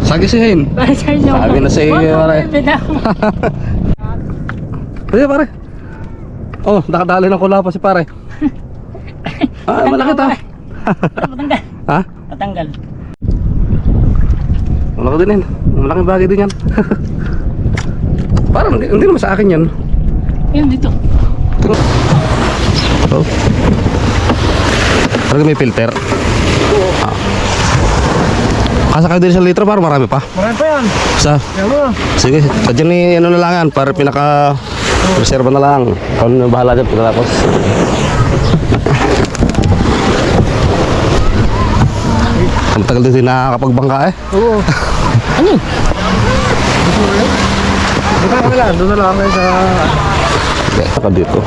Sagisihin. Sabi na sa iyo, pare. Pwede, pare. Oh, nakadali ng kula pa si pare. Malaki ta. Matanggal. Ha? Matanggal. Malaki din yan. Malaking bagay din yan. Parang hindi naman sa akin yan. Ayun, dito. Oh. Parang may filter. Kasa kayo din sa litro, parang marami pa. Marami pa yan. Sa? Sige, sadyan ni ano na lang yan, para pinaka reserva na lang. Kung ano bahala dyan pagkatapos. Ang tagal din nakakapagbangka eh. Oo. Ano yun? Doon na lang kayo sa... Okay, saka dito.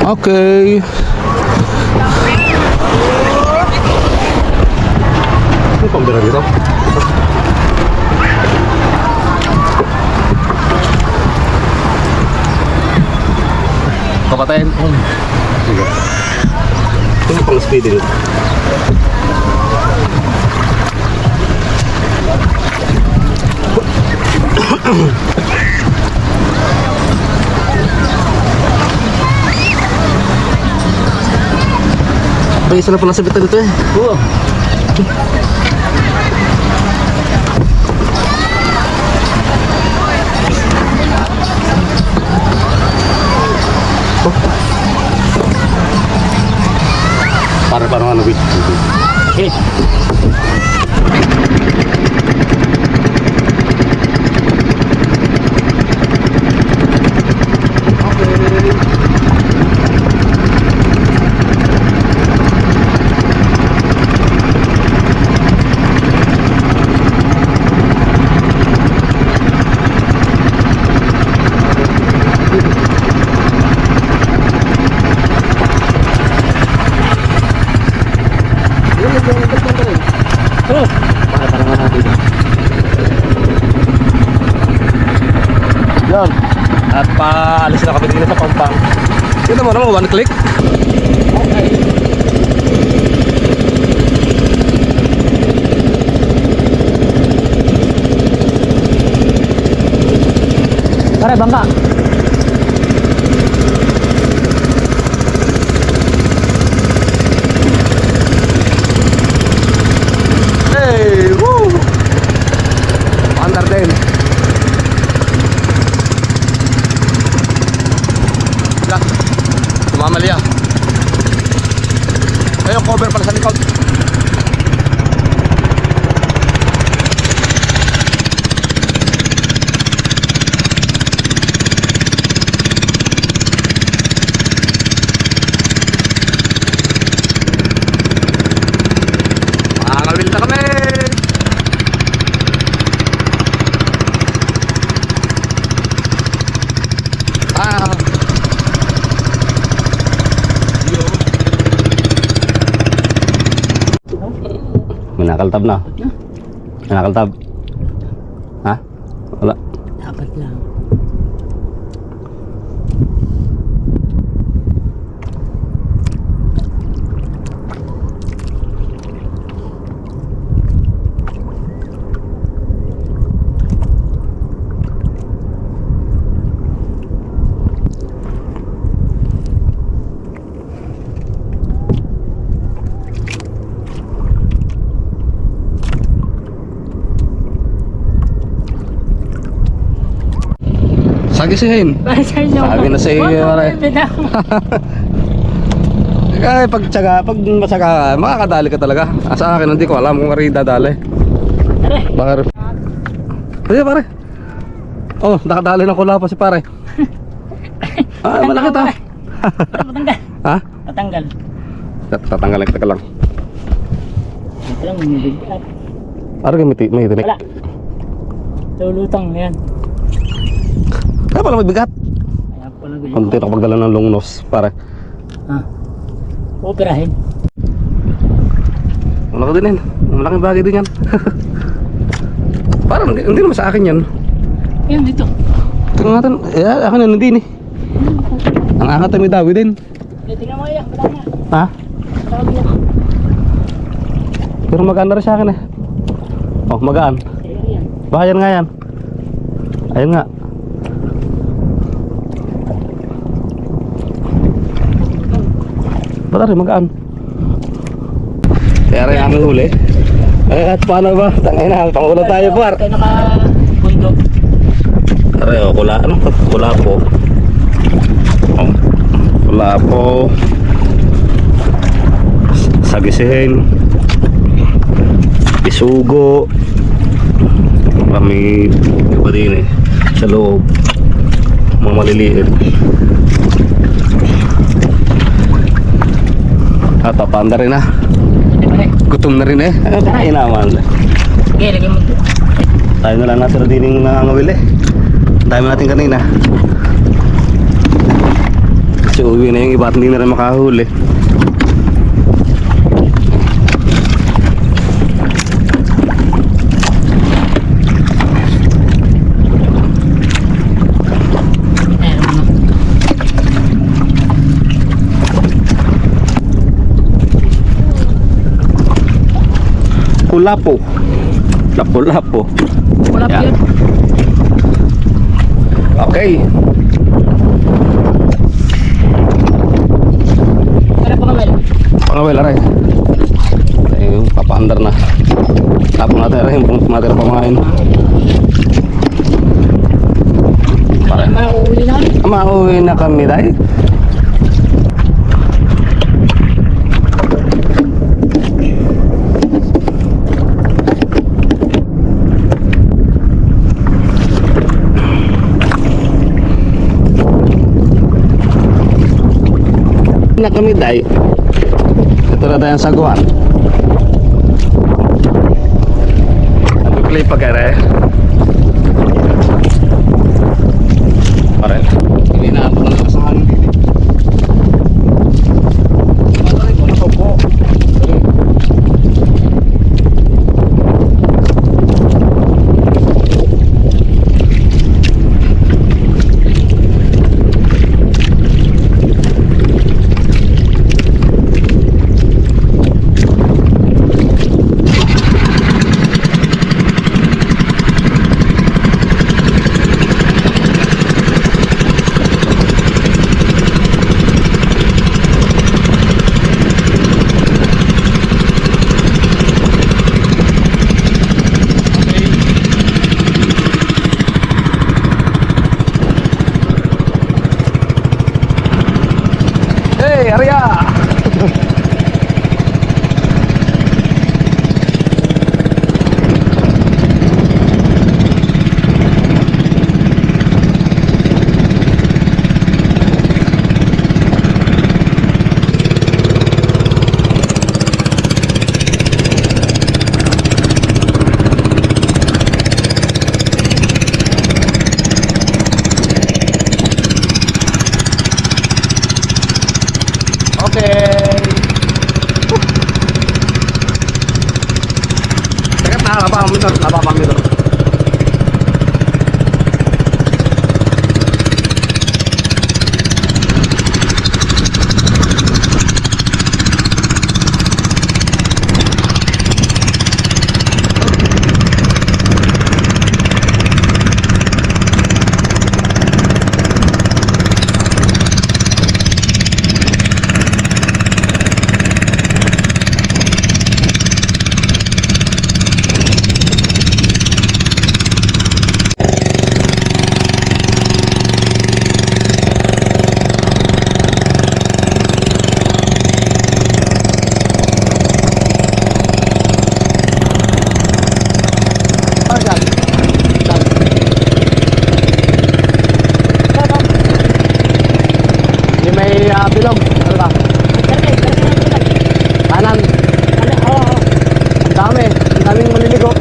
Okay. Ini pembela gitu. Kapatayin. Sige. Ini pang speed ini. May isa na pala sabitan dito eh. Oo. Para ano bit. Okay. Yan. At paalis na kami dito sa Pampang. Kita mo naman, one click. Okay. Pare, bangka. Hey, woo! Andar din. Lah, tumamali ah. Ayun, cover pala sa likod. Makakawil na kami. Manakaltab na. Manakaltab. Ha? Wala. Dapat lang. Sagisihin. Sabi na sa iyo, pare. Kaya pag matyaga, makakadali ka talaga. Sa akin, hindi ko alam kung kari dadali. Pare. Pwede, pare. Oh, nakadali ng kula pa si pare. Malaki ta. Matanggal. Ha? Matanggal. Tatanggal lang, lang. Ito lang, may bigat. Ano may tinik? Wala. Lulutang yan. Kaya pala may bigat. Kaya pala ganyan. Kunti na kapagdala ng long nose, pare. Operahin. Malaki din yan. Malaking bagay din yan. Parang hindi naman sa akin yan. Ayun, dito. Tingnan natin. Akin yan, hindi ni. Ang angat ay may dawi din. Tingnan mo yan, wala na. Ha? Tawag yan. Pero magaan na rin sa akin eh. Oh, magaan. Sa'yo yan. Baka yan nga yan. Ayun nga. Ba't rin magaan? Kaya rin aming huli. Ay, at paano ba? Tangay na, pangulo tayo par. Kaya naka-bundok. Aray, oh, kula po. Oh, kula po. Sagisin. Isugo. Kami iba din eh. Sa loob. Mga maliliit. At papanda rin ah. Gutom na rin eh. Ay naman. Okay, lagyan mo. Tayo na lang natira din yung nangangawil eh. Dami natin kanina. Kasi uwi na yung iba at hindi na rin makahuli. Lapu-lapu. Lapu-lapu. Wala pa Yan. yun. Okay. Wala pa kamel. Pangawil aray. Ay, papaandar na. Tapos natin aray, yung matira pamain. Pare. Uuwi na. Mauwi na kami dahil. Na kami dahil. Ito na tayong saguan. Nag-play pa kaya pare. Hindi na ako ng kasahan. Pare, wala ko po. Hey, Arya! Teka, napapamito. Bilog, ano ba? Kanan. Ang daming maliligo.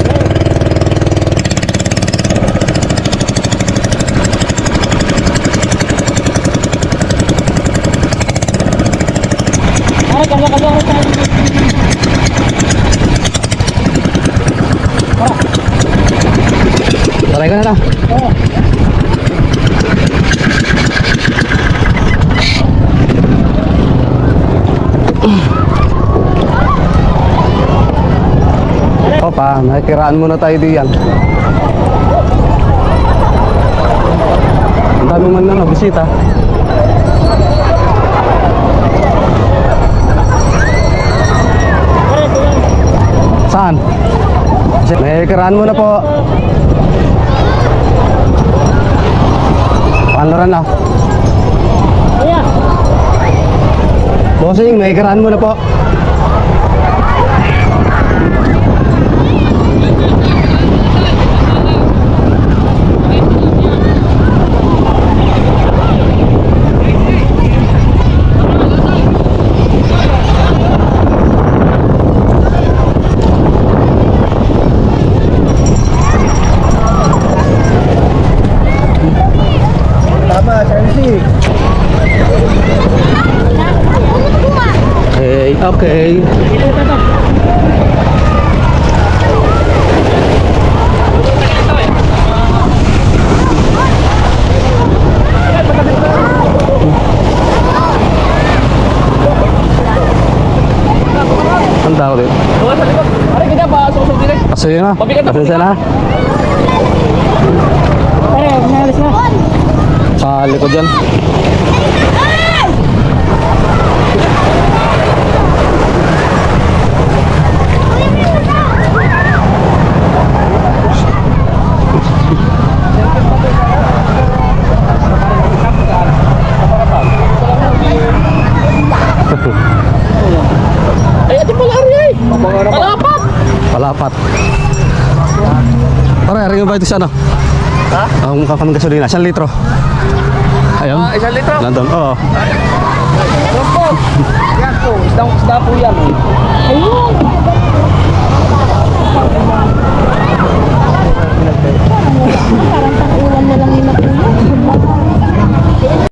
Taray ka na lang. nakikiraan muna tayo diyan. Ang dami man na bisita. Saan? Nakikiraan muna po. Panloran na. Kuya. Bossing, nakikiraan muna po. Okay. Ang tao din. Pare, kita ba? Susog din. Pasensya na. Pasensya na. Pare, nalis na. Sa likod dyan. Ay, ati pala ari. Palapat. Palapat. Pare, rin ba ito siya no? Ha? Ang mukha ng gasolina, 1 litro. Ayun. 1 litro. Nandun, oo. Yan po. Yan po. Isda po yan.